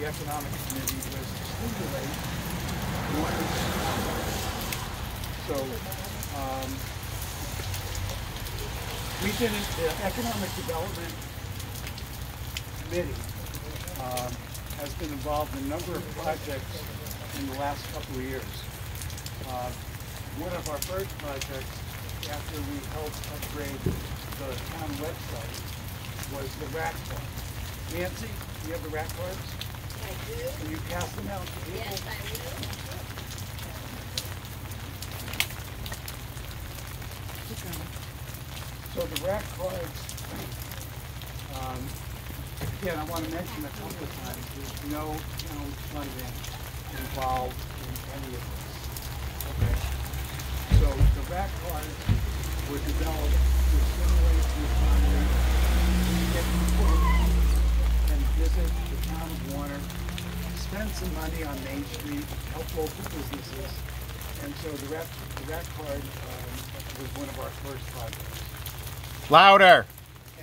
the Economic Committee was to stimulate Warner's. So we've been in the Economic Development Committee has been involved in a number of projects in the last couple of years. One of our first projects, after we helped upgrade the town website, was the rack card. Nancy, do you have the rack cards? I do. Can you pass them out to people? Yes, I will. So the rack cards, again, I want to mention a couple of times, there's no town funding involved in any of this. Okay. So the rack cards were developed to stimulate the economy, get people and visit the town of Warner, spend some money on Main Street, help local businesses, and so the rack card was one of our first projects. Louder!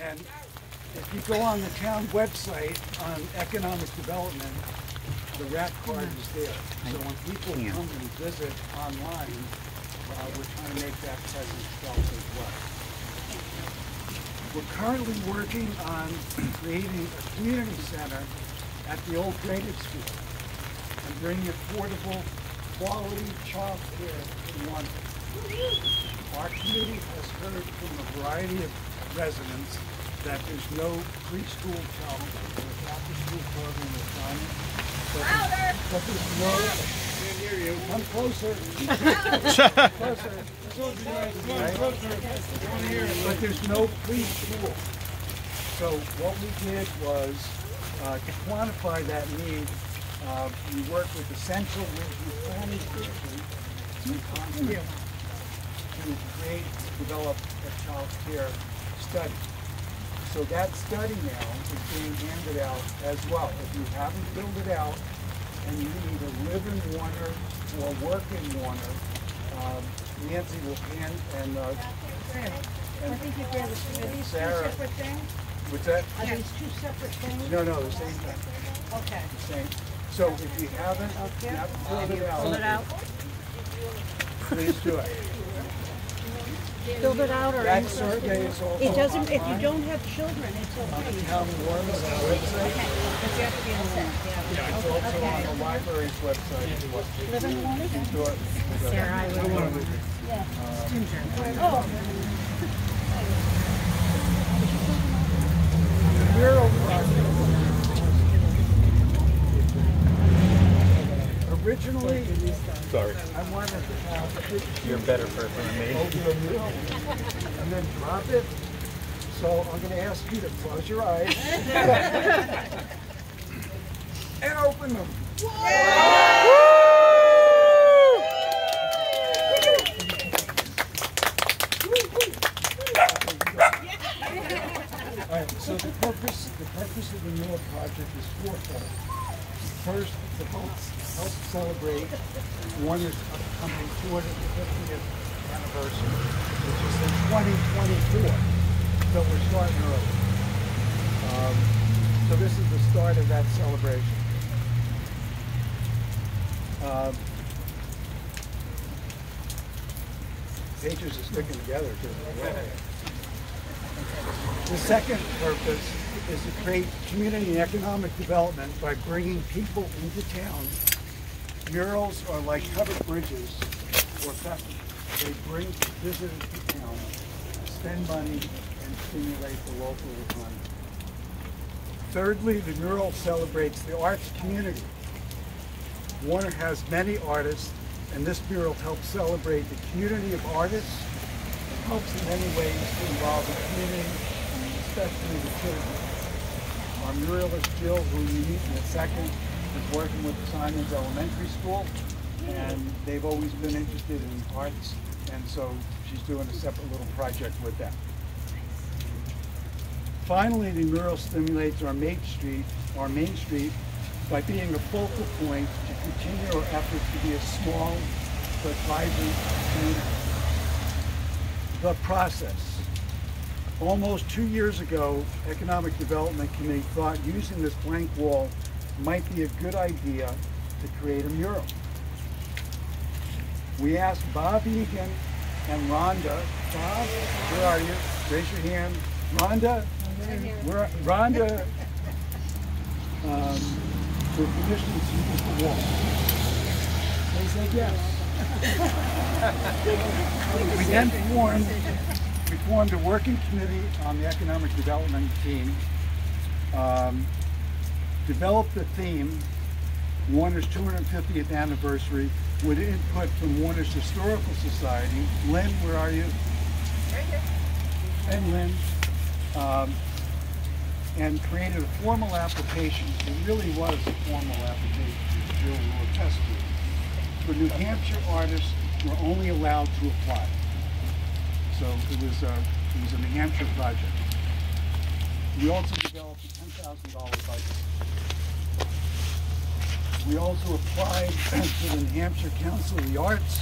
And if you go on the town website on economic development, the rack card is there. So when people come and visit online, we're trying to make that presence felt as well. We're currently working on creating a community center at the old drainage school and bringing affordable, quality child care to one. Our committee has heard from a variety of residents that there's no preschool childcare, there's after-school program requirement. But there's no, can't hear you. Come closer. Closer. But there's no preschool. So what we did was to quantify that need. We worked with Essential Planning Station to create, develop a child care study. So that study now is being handed out as well. If you haven't filled it out and you either live in Warner or work in Warner, Nancy will hand and I think you gave us these Sarah, two separate things? what's that? Are these two separate things? No, the same thing. Okay. The same. So if you haven't filled it out, Fill it out. please do it. Filled it out or That survey is also it doesn't, if you online don't have children, it's on okay. the town of Warner's website. Okay, but you have to be in the set, yeah. It's also on the library's website. Live in Warner? Do it. Sarah, I would. Yeah. The Mural project. Originally, Sorry. I wanted to have a picture You're a better person than me. over the mural and then drop it. So I'm going to ask you to close your eyes and open them. All right, so the purpose of the mural project is fourfold. First, to help celebrate Warner's upcoming 250th anniversary, which is in 2024. So we're starting early. So this is the start of that celebration. Pages are sticking together too. The second purpose is to create community and economic development by bringing people into town. Murals are like covered bridges or festivals. They bring visitors to town, spend money, and stimulate the local economy. Thirdly, the mural celebrates the arts community. Warner has many artists, and this mural helps celebrate the community of artists. It helps in many ways to involve the community, especially the children. Our muralist Jyl, who you meet in a second, is working with the Simons Elementary School, and they've always been interested in arts, and so she's doing a separate little project with them. Finally, the mural stimulates our Main Street by being a focal point to continue our efforts to be a small but vibrant community. The process. Almost 2 years ago, Economic Development Committee thought using this blank wall might be a good idea to create a mural. We asked Bob Egan and Rhonda. Bob, where are you? Raise your hand. Rhonda? Rhonda, for permission to use the wall. They said yes. We then formed a working committee on the economic development team, developed the theme, Warner's 250th anniversary, with input from Warner's Historical Society. Lynn, where are you? Right here. And Lynn. And created a formal application. It really was a formal application, as Jyl will attest to. For New Hampshire artists were only allowed to apply. So it was a New Hampshire project. We also developed a $10,000 budget. We also applied to the New Hampshire Council of the Arts.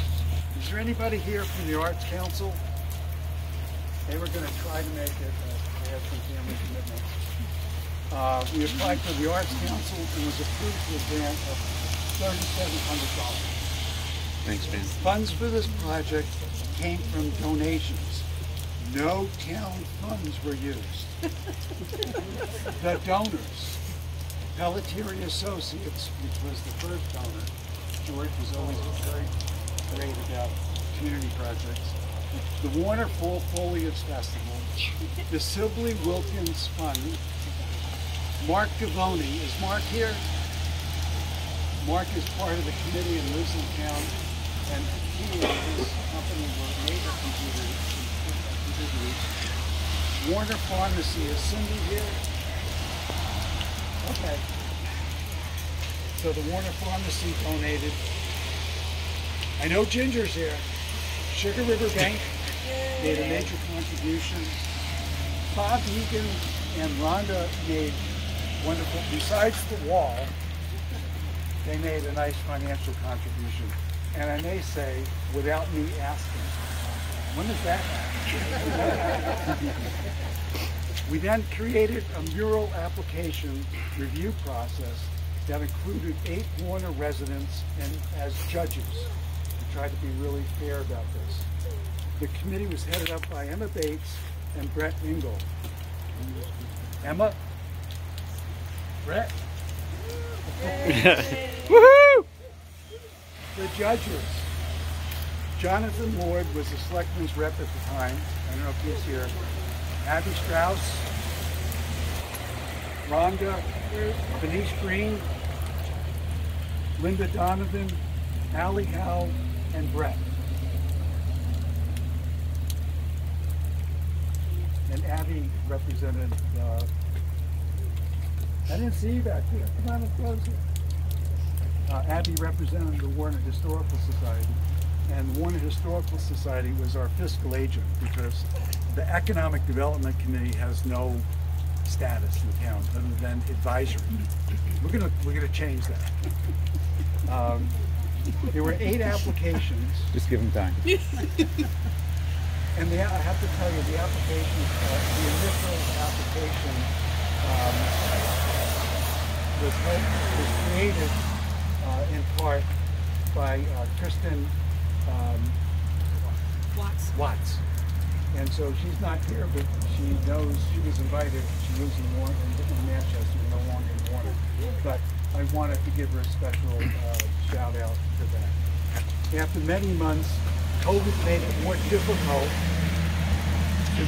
Is there anybody here from the Arts Council? They were going to try to make it, they had some family commitments. We applied to the Arts Council and was approved for a grant of $3,700. Thanks, man. Funds for this project came from donations. No town funds were used. The donors, Pelletieri Associates, which was the first donor. George was always very great about community projects. The Warner Fall Foliage Festival, the Sibley Wilkins Fund, Mark Gavoni. Is Mark here? Mark is part of the committee and lives in town, and he and his company were major contributors. Warner Pharmacy. Is Cindy here? Okay. So the Warner Pharmacy donated. I know Ginger's here. Sugar River Bank made a major contribution. Bob Egan and Rhonda made wonderful, besides the wall, they made a nice financial contribution. And I may say, without me asking, when does that happen? We then created a mural application review process that included 8 Warner residents and as judges. We tried to be really fair about this. The committee was headed up by Emma Bates and Brett Engel. Emma? Brett? Woohoo! The judges. Jonathan Lord was the selectman's rep at the time. I don't know if he's here. Abby Strauss, Rhonda, Denise Green, Linda Donovan, Allie Howe, and Brett. And Abby represented, I didn't see you back there. Come on and close it. Abby represented the Warner Historical Society. And the Warner Historical Society was our fiscal agent because the Economic Development Committee has no status in the town other than advisory. We're gonna change that. There were 8 applications. Just give him time. And I have to tell you, the application, the initial application was created in part by Kristen Watts. And so she's not here, but she knows she was invited. She lives in Manchester, no longer in Warner. But I wanted to give her a special shout out for that. After many months, COVID made it more difficult to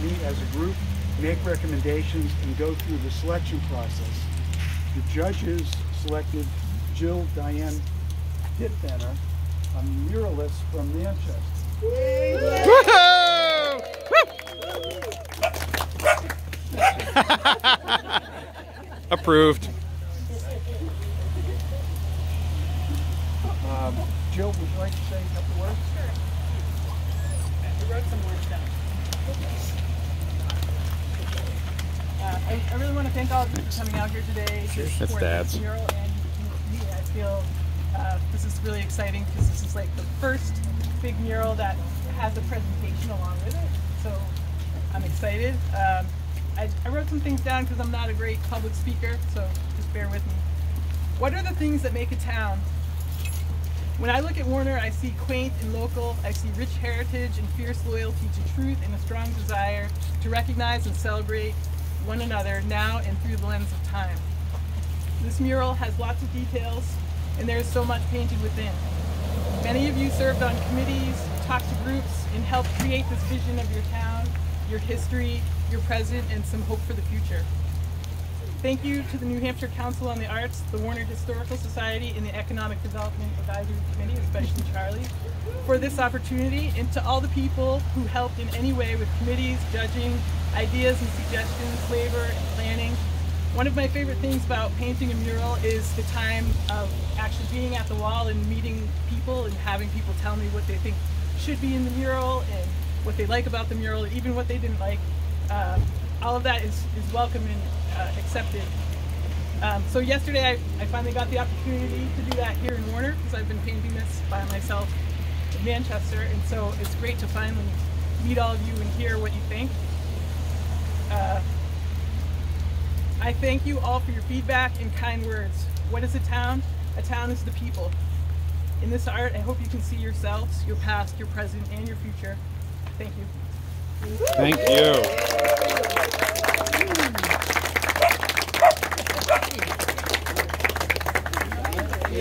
meet as a group, make recommendations, and go through the selection process. The judges selected Jyl Dittbenner, a muralist from Manchester. Approved. Jyl, would you like to say a couple words? Sure. I wrote some words down. I really want to thank all of you for coming out here today to support this mural, and I feel this is really exciting because this is like the first big mural that has a presentation along with it. So I'm excited. I wrote some things down because I'm not a great public speaker, so just bear with me. What are the things that make a town? When I look at Warner, I see quaint and local, I see rich heritage and fierce loyalty to truth and a strong desire to recognize and celebrate one another now and through the lens of time. This mural has lots of details, and there is so much painted within. Many of you served on committees, talked to groups, and helped create this vision of your town, your history, your present, and some hope for the future. Thank you to the New Hampshire Council on the Arts, the Warner Historical Society, and the Economic Development Advisory Committee, especially Charlie, for this opportunity, and to all the people who helped in any way with committees, judging, ideas and suggestions, labor, and planning. One of my favorite things about painting a mural is the time of actually being at the wall and meeting people and having people tell me what they think should be in the mural and what they like about the mural, and even what they didn't like. All of that is welcome and accepted. So yesterday I finally got the opportunity to do that here in Warner, because I've been painting this by myself in Manchester, and so it's great to finally meet all of you and hear what you think. I thank you all for your feedback and kind words. What is a town? A town is the people. In this art, I hope you can see yourselves, your past, your present, and your future. Thank you. Thank you. We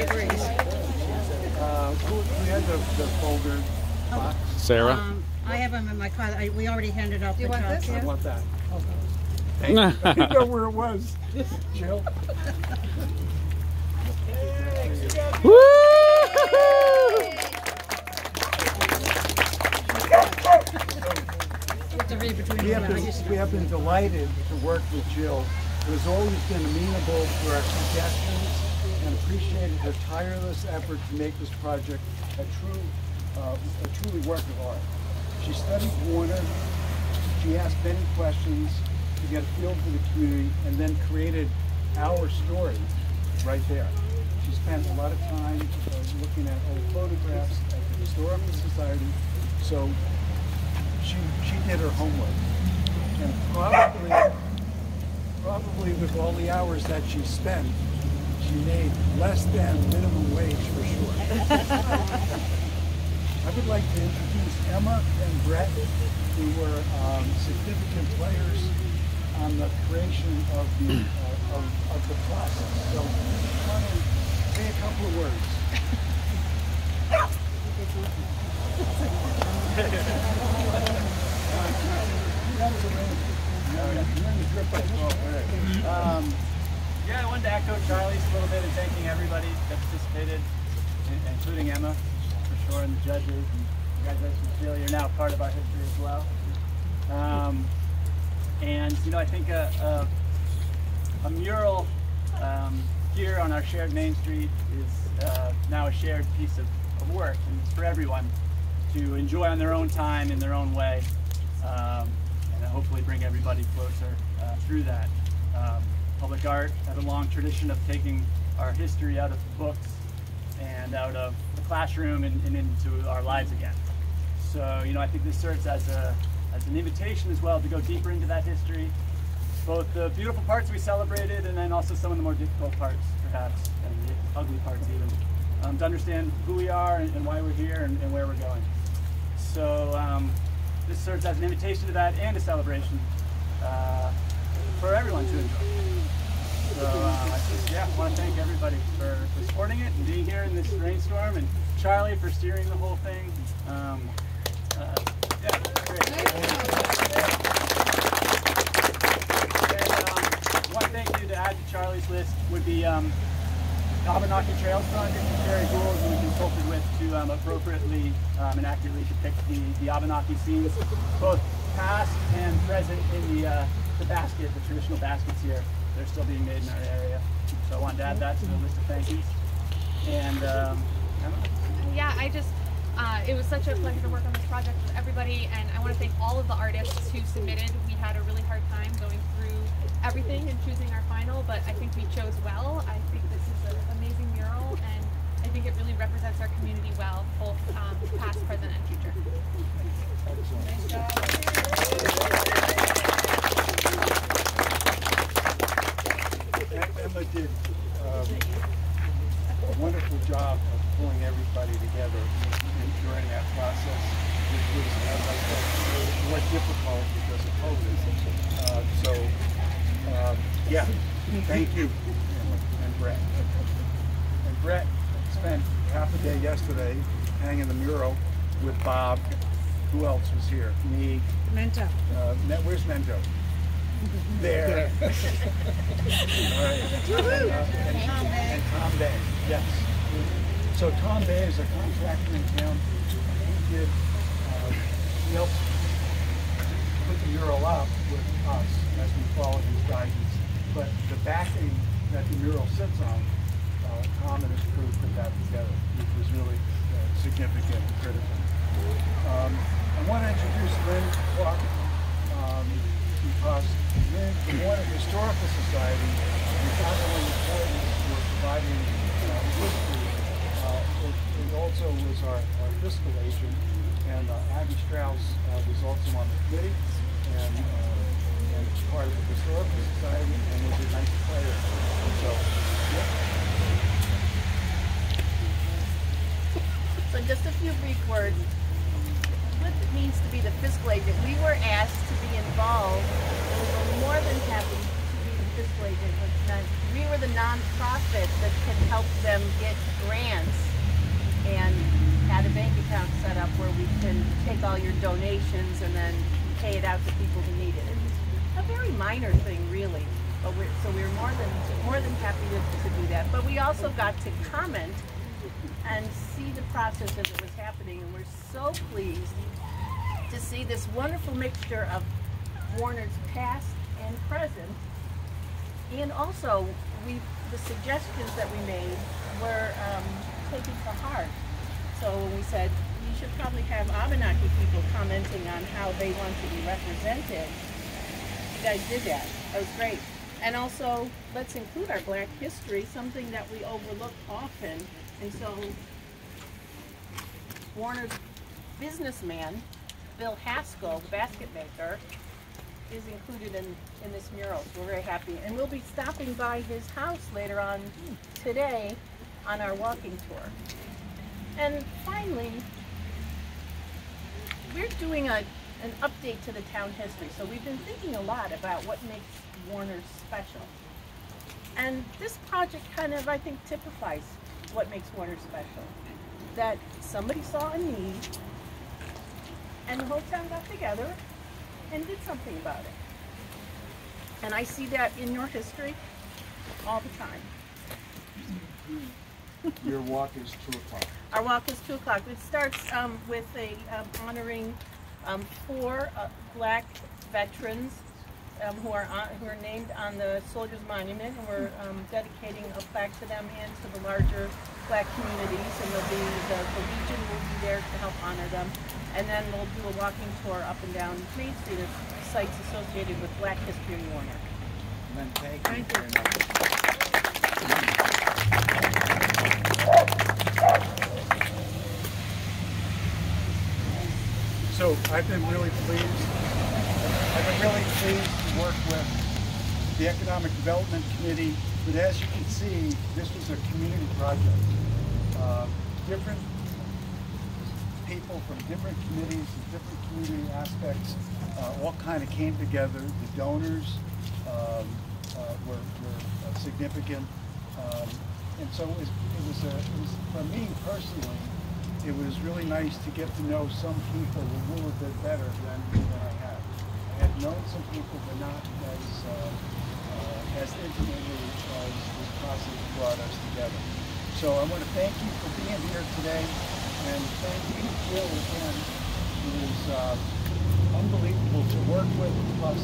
had the folder box. Sarah? I have them in my car. We already handed out the jobs. I want that. Thank you. I didn't know where it was. Jyl. We have been delighted to work with Jyl, who has always been amenable to our suggestions and appreciated her tireless effort to make this project a truly work of art. She studied Warner, she asked many questions to get a feel for the community, and then created our story right there. She spent a lot of time looking at old photographs at the Historical Society, so she did her homework. And probably with all the hours that she spent, she made less than minimum wage for sure. I would like to introduce Emma and Brett, who were significant players on the creation of the process. So I want to say a couple of words. Yeah, I wanted to echo Charlie's a little bit in thanking everybody that participated, including Emma, for sure, and the judges. And congratulations, Jyl, you're now part of our history as well. And you know, I think a mural here on our shared Main Street is now a shared piece of work, and it's for everyone to enjoy on their own time in their own way, and hopefully bring everybody closer through that. Public art has a long tradition of taking our history out of books and out of the classroom and into our lives again. So, you know, I think this serves as an invitation as well to go deeper into that history, both the beautiful parts we celebrated and then also some of the more difficult parts, perhaps, and the ugly parts even, to understand who we are and why we're here and where we're going. So this serves as an invitation to that and a celebration for everyone to enjoy. So I just, want to thank everybody for supporting it and being here in this rainstorm, and Charlie for steering the whole thing. Great. And one thank you to add to Charlie's list would be the Abenaki Trails Project with Jerry Gould, who we consulted with to appropriately and accurately depict the Abenaki scenes, both past and present in the basket, the traditional baskets here. They're still being made in our area. So I wanted to add that to the list of thank yous. And yeah, it was such a pleasure to work on this project with everybody, and I want to thank all of the artists who submitted. We had a really hard time going through everything and choosing our final, but I think we chose well. I think this is an amazing mural, and I think it really represents our community well, both past, present, and future. Excellent. Nice job. did a wonderful job of pulling everybody together during that process, which was, as I said, more difficult because of COVID. Yeah, thank you, and Brett. And Brett spent half a day yesterday hanging the mural with Bob. Who else was here? Me. Mento. Where's Mento? There. All right. And Tom Bay. Yes. So Tom Bay is a contractor in town. He helped put the mural up with us as we followed his guidance. But the backing that the mural sits on, Tom and his crew put that together, which was really significant and critical. I want to introduce Lynn Clark because Lynn, the Warner Historical Society is not only important for providing history, it also was our fiscal agent, and Abby Strauss was also on the committee and part of the Historical Society and was a nice player. So, yeah. So just a few brief words. What it means to be the fiscal agent. We were asked to be involved, and we were more than happy to be the fiscal agent, which meant we were the nonprofit that could help them get grants and had a bank account set up where we can take all your donations and then pay it out to people who need it. It's a very minor thing, really, but we were more than happy to do that. But we also got to comment and see the process as it was happening, and we're so pleased to see this wonderful mixture of Warner's past and present, and also the suggestions that we made were taken to heart. So when we said you should probably have Abenaki people commenting on how they want to be represented, you guys did that. That was great. And also, let's include our Black history, something that we overlook often. And so, Warner's businessman, Bill Haskell, the basket maker, is included in this mural. So we're very happy. And we'll be stopping by his house later on today on our walking tour. And finally, we're doing an update to the town history. So we've been thinking a lot about what makes Warner special. And this project kind of, I think, typifies what makes Warner special. That somebody saw a need, and the whole town got together and did something about it. And I see that in your history all the time. Your walk is 2 o'clock. Our walk is 2 o'clock. It starts with honoring 4 Black veterans who are named on the Soldiers Monument, and we're dedicating a plaque to them and to the larger Black communities. And there'll be the Legion will be there to help honor them, and then we'll do a walking tour up and down Main Street of sites associated with Black history in Warner. And then thank you very much. So I've been really pleased to work with the Economic Development Committee, but as you can see, this was a community project. Different people from different committees and different community aspects all kind of came together. The donors were significant, and so it was for me personally, it was really nice to get to know some people a little bit better than I had. I had known some people, but not as intimately as this process brought us together. So I want to thank you for being here today, and thank you, Jyl, again. It was unbelievable to work with, plus